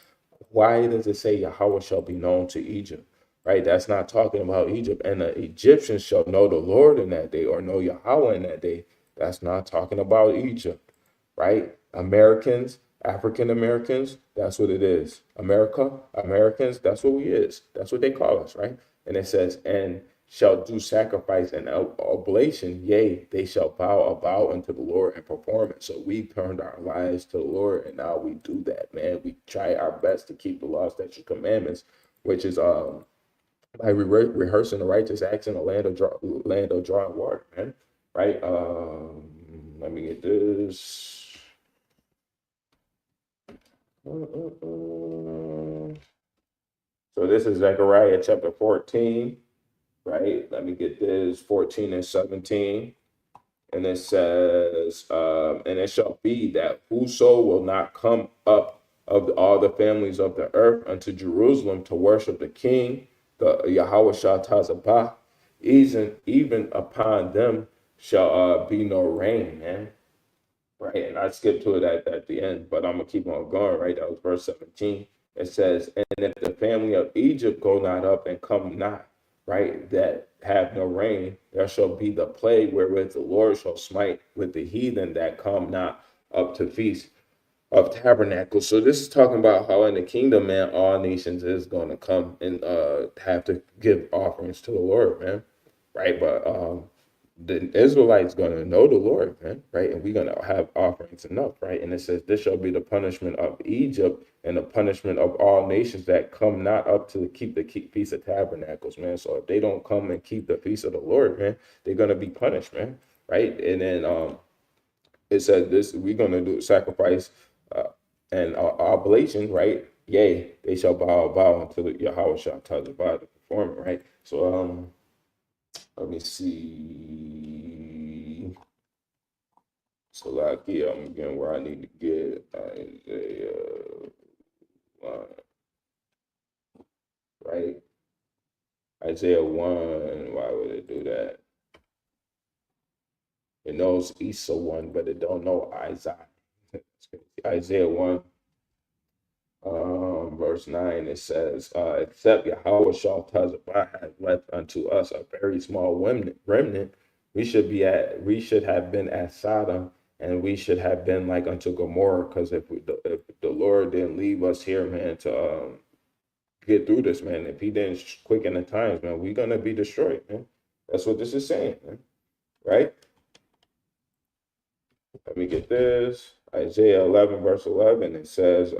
Why does it say Yahweh shall be known to Egypt? Right? That's not talking about Egypt. And the Egyptians shall know the Lord in that day, or know Yahweh in that day. That's not talking about Egypt. Right? Americans, African Americans, that's what it is. Americans, that's what we is. That's what they call us, right? And it says, and shall do sacrifice and oblation, yea, they shall bow a vow unto the Lord and perform it. So we turned our lives to the Lord, and now we do that, man. We try our best to keep the law, statutes, commandments, which is by rehearsing the righteous acts in the land of drawing water, man. Right? Let me get this. So this is Zechariah chapter 14, right? Let me get this 14 and 17. And it says, and it shall be that whoso will not come up of all the families of the earth unto Jerusalem to worship the King, the Yahweh Shah Tazabah, even upon them shall be no rain, man. Right, and I skipped to it at the end, but I'm gonna keep on going, right? That was verse 17. It says, and if the family of Egypt go not up and come not, right, that have no rain, there shall be the plague wherewith the Lord shall smite with the heathen that come not up to feast of tabernacles. So this is talking about how in the kingdom, man, all nations is gonna come and have to give offerings to the Lord, man. Right. But the Israelites gonna know the Lord, man, right? And we're gonna have offerings enough, right? And it says, this shall be the punishment of Egypt and the punishment of all nations that come not up to keep the Feast of Tabernacles, man. So if they don't come and keep the feast of the Lord, man, they're gonna be punished, man, right? And then it says this: we're gonna do sacrifice and oblation, right? Yea, they shall bow a vow until Yahweh shall touch the body to perform it, right? So let me see. So like, yeah, I'm getting where I need to get Isaiah. right? Isaiah 1, why would it do that? It knows Esau 1, but it don't know Isaiah. Isaiah 1, verse 9, it says, except Yahweh shall Tazabah has left unto us a very small remnant, we should have been as Sodom, and we should have been like unto Gomorrah, because if the Lord didn't leave us here, man, to get through this, man, if he didn't quicken the times, man, we're gonna be destroyed, man. That's what this is saying, man. Right? Let me get this. Isaiah 11, verse 11, it says,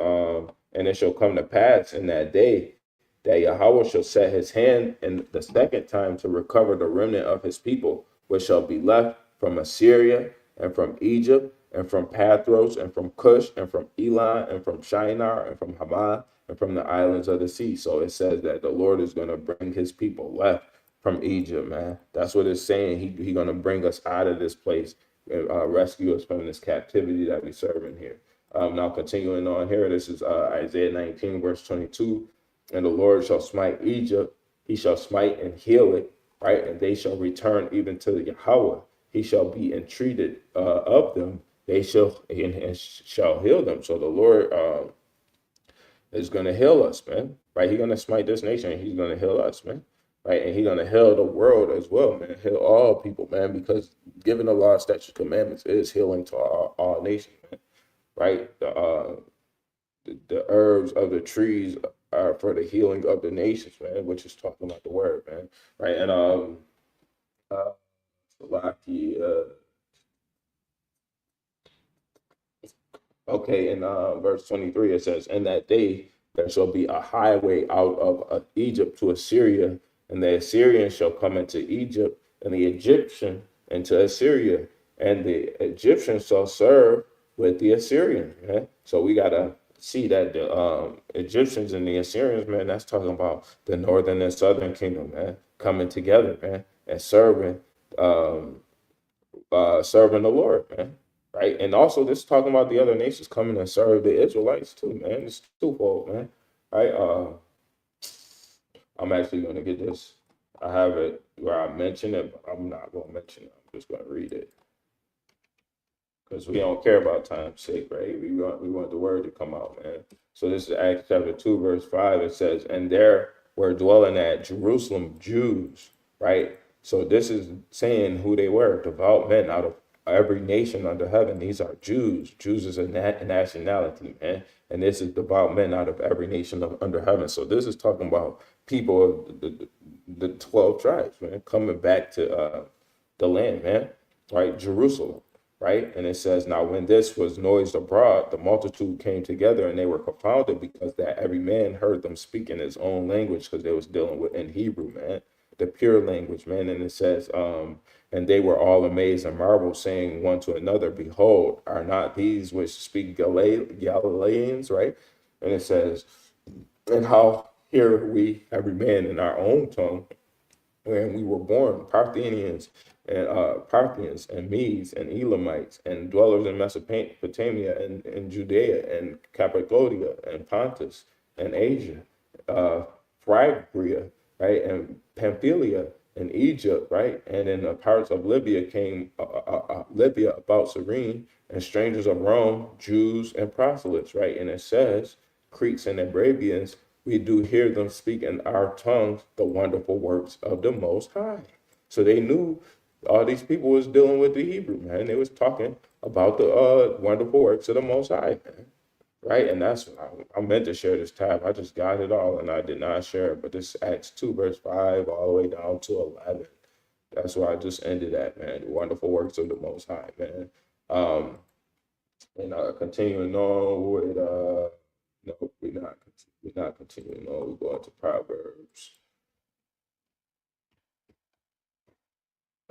and it shall come to pass in that day that Yahweh shall set his hand in the second time to recover the remnant of his people, which shall be left from Assyria and from Egypt and from Pathros and from Cush and from Elam and from Shinar and from Hamath and from the islands of the sea. So it says that the Lord is going to bring his people left from Egypt, man. That's what it's saying. He's going to bring us out of this place and rescue us from this captivity that we serve in here. Now continuing on here, this is Isaiah 19, verse 22. And the Lord shall smite Egypt, he shall smite and heal it, right? And they shall return even to Yahweh. He shall be entreated of them. They shall and shall heal them. So the Lord is going to heal us, man. Right? He's going to smite this nation. He's going to heal us, man. Right? And he's going to heal the world as well, man. Heal all people, man, because giving the law, statutes, commandments is healing to all nations, man. Right? The herbs of the trees are for the healing of the nations, man, which is talking about the word, man. Right? And okay, in verse 23, it says, in that day there shall be a highway out of Egypt to Assyria, and the Assyrian shall come into Egypt, and the Egyptian into Assyria, and the Egyptian shall serve with the Assyrian. Right? So we got to see that the Egyptians and the Assyrians, man, that's talking about the northern and southern kingdom, man, coming together, man, and um, serving the Lord, man. Right. And also this is talking about the other nations coming and serve the Israelites too, man. It's twofold, man. Right. I'm actually gonna get this. I have it where I mention it, but I'm not gonna mention it. I'm just gonna read it. Because we don't care about time's sake, right? We want the word to come out, man. So this is Acts chapter 2, verse 5. It says, and there were dwelling at Jerusalem Jews, right? So this is saying who they were, devout men out of every nation under heaven. These are Jews. Jews is a nationality, man. And this is devout men out of every nation under heaven. So this is talking about people of the 12 tribes, man, coming back to the land, man, right? Jerusalem. Right. And it says, now when this was noised abroad, the multitude came together and they were confounded because that every man heard them speak in his own language, because they was dealing with in Hebrew, man, the pure language, man. And it says, and they were all amazed and marveled, saying one to another, behold, are not these which speak Galileans, right? And it says, and how hear we every man in our own tongue when we were born, Parthians and Medes and Elamites and dwellers in Mesopotamia and Judea and Cappadocia and Pontus and Asia, Phrygia, right, and Pamphylia and Egypt, right, and in the parts of Libya Libya about Cyrene, and strangers of Rome, Jews and proselytes, right, and it says Cretes and Arabians, we do hear them speak in our tongues the wonderful works of the Most High. So they knew all these people was dealing with the Hebrew, man. They was talking about the wonderful works of the Most High, man. Right? And that's I meant to share this tab. I just got it all and I did not share it. But this Acts 2, verse 5, all the way down to 11. That's where I just ended at, man. The wonderful works of the Most High, man. And continuing on with no, we're not continuing on. We're going to Proverbs.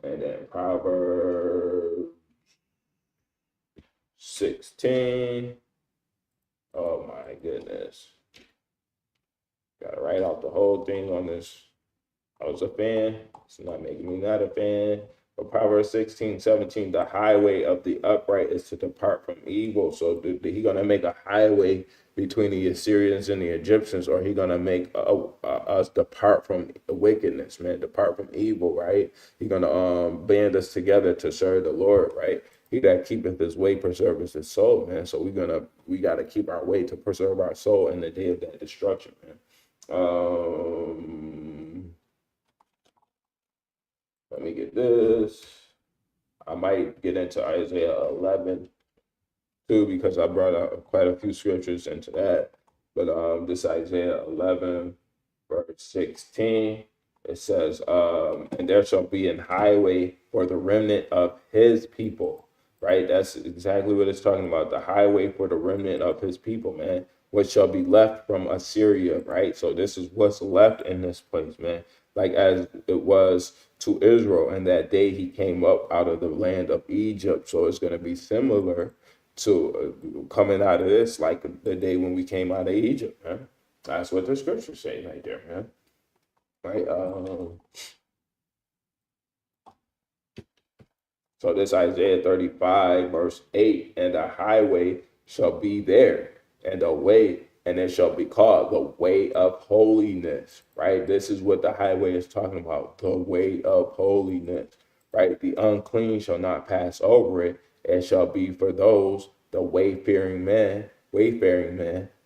And then Proverbs 16. Oh my goodness. Gotta write out the whole thing on this. I was a fan. It's not making me not a fan. But Proverbs 16:17, the highway of the upright is to depart from evil. So he gonna make a highway between the Assyrians and the Egyptians, or he gonna make us depart from wickedness, man, depart from evil, right? He gonna band us together to serve the Lord, right? He that keepeth his way preserves his soul, man. So we gotta keep our way to preserve our soul in the day of that destruction, man. Let me get this. I might get into Isaiah 11 too, because I brought out quite a few scriptures into that. But this Isaiah 11, verse 16, it says, and there shall be an highway for the remnant of his people, right? That's exactly what it's talking about, the highway for the remnant of his people, man, which shall be left from Assyria, right? So this is what's left in this place, man. Like as it was to Israel in that day he came up out of the land of Egypt. So it's going to be similar to coming out of this, like the day when we came out of Egypt, man. That's what the scriptures say right there, man. Right? So this Isaiah 35, verse 8, and the highway shall be there, and the way, and it shall be called the way of holiness, right? This is what the highway is talking about, the way of holiness, right? The unclean shall not pass over it. It shall be for those, the wayfaring men,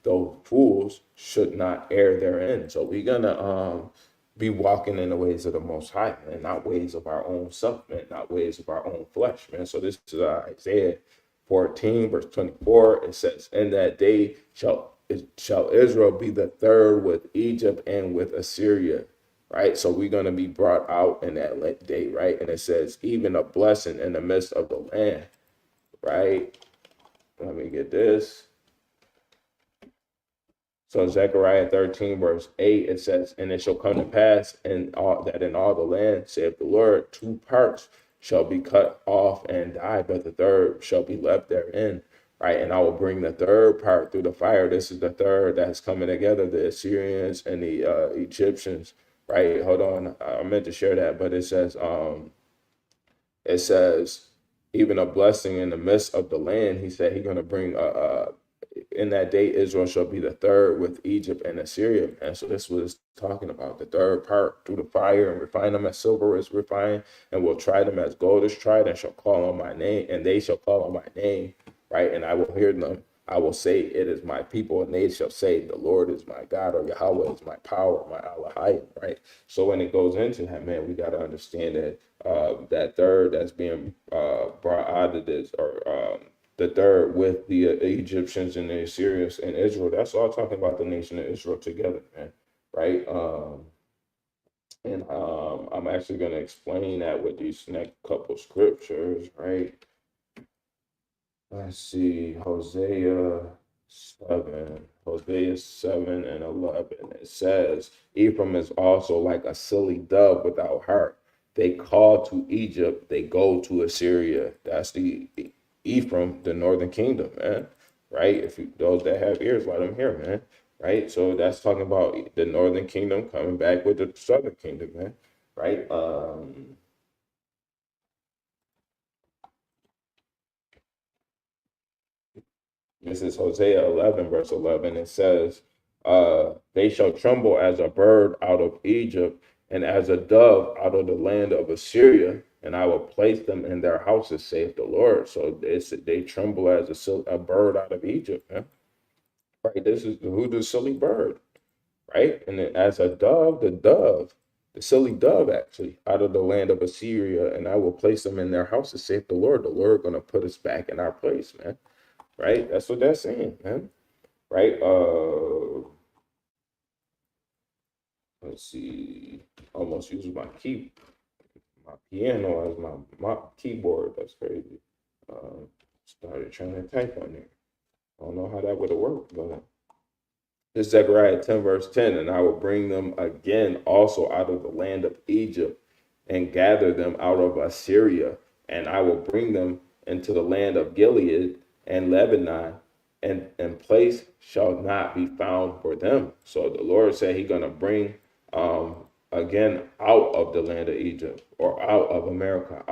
those fools should not err therein. So we're gonna be walking in the ways of the Most High, man, not ways of our own self, man, not ways of our own flesh, man. So this is Isaiah 14, verse 24. It says, "In that day shall Israel be the third with Egypt and with Assyria." Right? So we're going to be brought out in that day, right? And it says, even a blessing in the midst of the land, right? Let me get this. So Zechariah 13, verse 8, it says, and it shall come to pass that in all the land, saith the Lord, two parts shall be cut off and die, but the third shall be left therein. Right. And I will bring the third part through the fire. This is the third that's coming together, the Assyrians and the Egyptians. Right. Hold on. I meant to share that, but it says, even a blessing in the midst of the land. He said he's going to bring in that day, Israel shall be the third with Egypt and Assyria. And so this was talking about the third part through the fire, and refine them as silver is refined, and will try them as gold is tried, and shall call on my name, and they shall call on my name, right? And I will hear them. I will say, it is my people, and they shall say, the Lord is my God, or Yahweh is my power, my Elohim, right? So when it goes into that, man, we got to understand that that third that's being brought out of this, or the third with the Egyptians and the Assyrians and Israel. That's all talking about the nation of Israel together, man. Right? And I'm actually going to explain that with these next couple scriptures, right? Let's see, Hosea 7 and 11. It says, Ephraim is also like a silly dove without heart. They call to Egypt, they go to Assyria. That's the Ephraim, the northern kingdom, man. Right? Those that have ears, let them hear, man. Right? So that's talking about the northern kingdom coming back with the southern kingdom, man. Right? This is Hosea 11, verse 11. It says, they shall tremble as a bird out of Egypt, and as a dove out of the land of Assyria, and I will place them in their houses, saith the Lord. So they tremble as a bird out of Egypt, man. Right? This is who the silly bird, right? And then as a dove, the silly dove actually, out of the land of Assyria, and I will place them in their houses, saith the Lord. The Lord gonna put us back in our place, man. Right? That's what that's saying, man. Right? Let's see. Almost using my piano as my keyboard. That's crazy. Started trying to type on there. I don't know how that would have worked, but this Zechariah 10, verse 10, and I will bring them again also out of the land of Egypt and gather them out of Assyria, and I will bring them into the land of Gilead and Lebanon, and place shall not be found for them. So the Lord said he's going to bring again out of the land of Egypt, or out of America,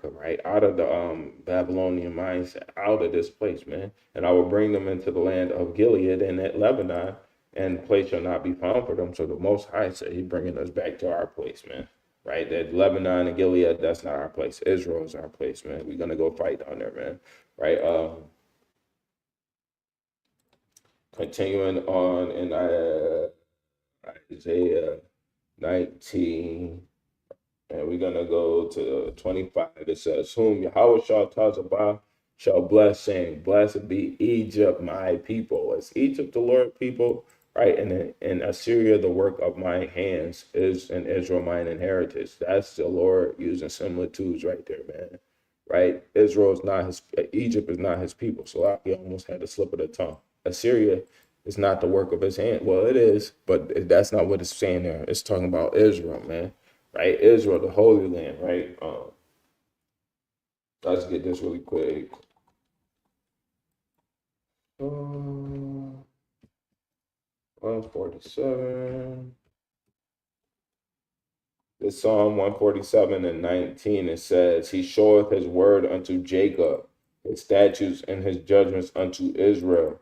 right? Out of the Babylonian mindset, out of this place, man. And I will bring them into the land of Gilead and at Lebanon, and place shall not be found for them. So the Most High said He's bringing us back to our place, man. Right? That Lebanon and Gilead, that's not our place. Israel is our place, man. We're gonna go fight down there, man. Right? Continuing on in Isaiah 19, and we're gonna go to 25. It says, "Whom Yahweh shall bless, saying, Blessed be Egypt, my people." Is Egypt the Lord people? Right, and in Assyria, the work of my hands is in Israel mine inheritance. That's the Lord using similitudes right there, man. Right, Israel is not his, Egypt is not his people. So he almost had a slip of the tongue. Assyria is not the work of his hand. Well, it is, but that's not what it's saying there. It's talking about Israel, man. Right, Israel, the Holy Land. Right. Let's get this really quick. 147. This Psalm 147 and 19, it says, "He showeth his word unto Jacob, his statutes and his judgments unto Israel."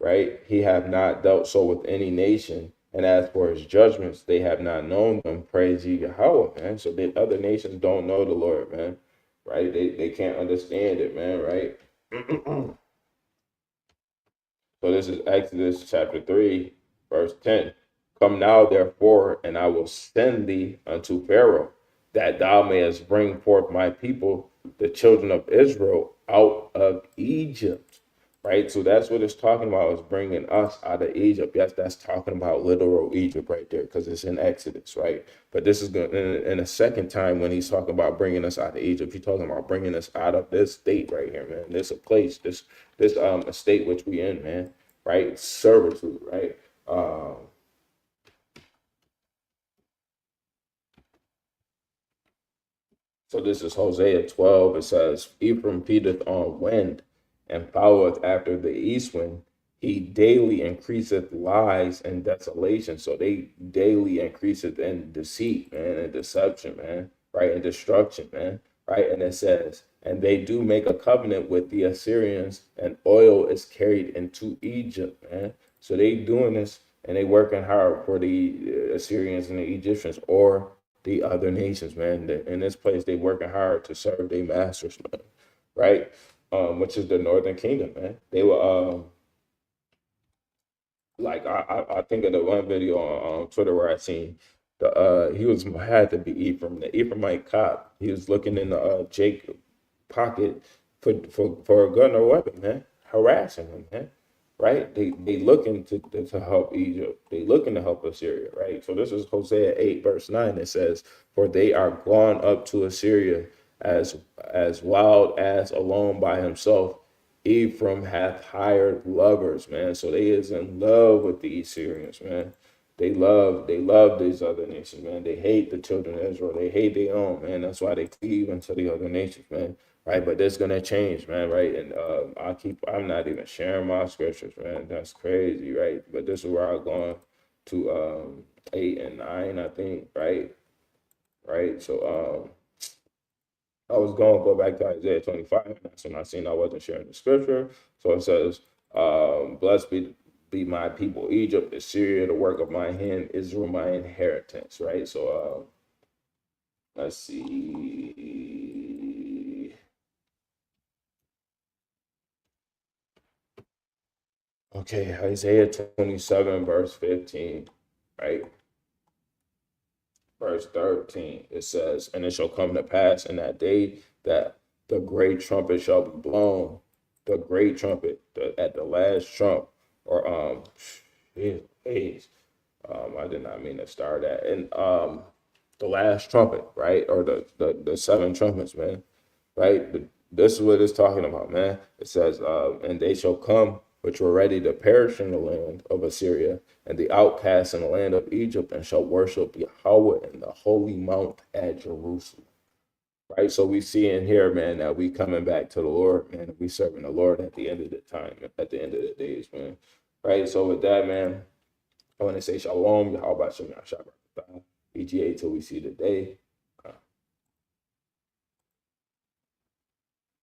Right? "He hath not dealt so with any nation. And as for his judgments, they have not known them. Praise ye Yahweh," man. So the other nations don't know the Lord, man. Right? They can't understand it, man. Right? So this is Exodus chapter 3, verse 10. "Come now, therefore, and I will send thee unto Pharaoh, that thou mayest bring forth my people, the children of Israel, out of Egypt." Right? So that's what it's talking about, is bringing us out of Egypt. Yes, that's talking about literal Egypt right there, because it's in Exodus, right? But this is going in a second time when he's talking about bringing us out of Egypt. He's talking about bringing us out of this state right here, man. This a place, this a state which we in, man. Right? Servitude, right? So this is Hosea 12. It says, "Ephraim feedeth on wind, and followeth after the east wind. He daily increaseth lies and desolation." So they daily increaseth in deceit, man, and deception, man, right? And destruction, man, right? And it says, "And they do make a covenant with the Assyrians, and oil is carried into Egypt," man. So they doing this, and they working hard for the Assyrians and the Egyptians, or the other nations, man. In this place, they working hard to serve their masters, man. Right? Which is the Northern Kingdom, man. They were like I think of the one video on Twitter where I seen the he was had to be Ephraim, the Ephraimite cop. He was looking in the Jake pocket for a gun or weapon, man, harassing him, man. Right? They looking to help Egypt. They looking to help Assyria, right? So this is Hosea 8, verse 9. It says, "For they are gone up to Assyria as wild as alone by himself. Ephraim hath hired lovers," man. So they is in love with the Assyrians, man. They love these other nations, man. They hate the children of Israel. They hate their own, man. That's why they cleave into the other nations, man. Right? But this gonna change, man. Right? And I'm not even sharing my scriptures, man. That's crazy, right? But this is where I'm going to 8 and 9, I think, right? Right. So I was going to go back to Isaiah 25. And that's when I seen I wasn't sharing the scripture. So it says, "Blessed be my people, Egypt, Assyria, the work of my hand, Israel, my inheritance." Right? So let's see. Okay, Isaiah 27, verse 15, right? Verse 13, it says, "And it shall come to pass in that day that the great trumpet shall be blown." The great trumpet, at the last trump, or geez, I did not mean to start that. And the last trumpet, right? Or the seven trumpets, man. Right? This is what it's talking about, man. It says, "And they shall come which were ready to perish in the land of Assyria, and the outcasts in the land of Egypt, and shall worship Yahweh in the holy mount at Jerusalem." Right? So we see in here, man, that we coming back to the Lord, man. We serving the Lord at the end of the time, at the end of the days, man. Right? So with that, man, I want to say shalom, Yahweh Shem Yahshua. EGA till we see the day.